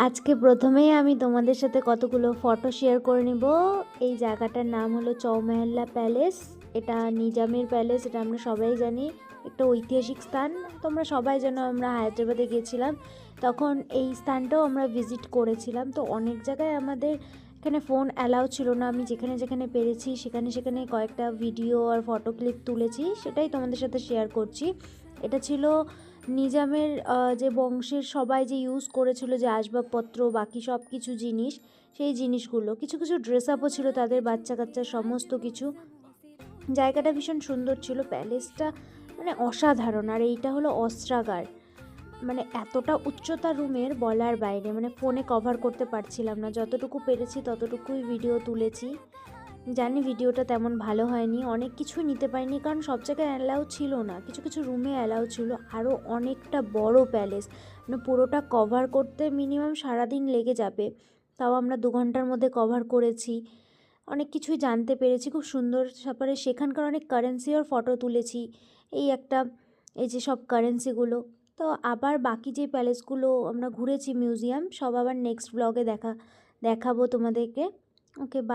আজকে প্রথমেই আমি তোমাদের সাথে কতগুলো ফটো শেয়ার করে নিব। এই জায়গাটার নাম হলো চৌমেহল্লা প্যালেস। এটা নিজামের প্যালেস, এটা আমরা সবাই জানি, একটা ঐতিহাসিক স্থান। তোমরা সবাই জানো আমরা হায়দ্রাবাদে গিয়েছিলাম, তখন এই স্থানটাও আমরা ভিজিট করেছিলাম। তো অনেক জায়গায় আমাদের এখানে ফোন অ্যালাউ ছিল না, আমি যেখানে যেখানে পেরেছি সেখানে সেখানে কয়েকটা ভিডিও আর ফটো ক্লিপ তুলেছি, সেটাই তোমাদের সাথে শেয়ার করছি। এটা ছিল নিজামের যে বংশের সবাই যে ইউজ করেছিল, যে আসবাবপত্র বাকি সব কিছু জিনিস, সেই জিনিসগুলো, কিছু কিছু ড্রেস আপও ছিল তাদের, বাচ্চা কাচ্চা সমস্ত কিছু। জায়গাটা ভীষণ সুন্দর ছিল, প্যালেসটা মানে অসাধারণ। আর এইটা হলো অস্ত্রাগার, মানে এতটা উচ্চতা রুমের বলার বাইরে, মানে ফোনে কভার করতে পারছিলাম না, যতটুকু পেরেছি ততটুকুই ভিডিও তুলেছি। জানি ভিডিওটা তেমন ভালো হয়নি, অনেক কিছুই নিতে পারিনি কারণ সব জায়গায় অ্যালাউ ছিল না, কিছু কিছু রুমে অ্যালাউ ছিল। আরও অনেকটা বড় প্যালেস, মানে পুরোটা কভার করতে মিনিমাম সারাদিন লেগে যাবে, তাও আমরা 2 ঘন্টার মধ্যে কভার করেছি। অনেক কিছুই জানতে পেরেছি, খুব সুন্দর। তারপরে সেখানকার অনেক কারেন্সি আর ফটো তুলেছি, এই একটা, এই যে সব কারেন্সিগুলো। তো আবার বাকি যে প্যালেসগুলো আমরা ঘুরেছি, মিউজিয়াম, সব আবার নেক্সট ব্লগে দেখাবো তোমাদেরকে। ওকে, বাই।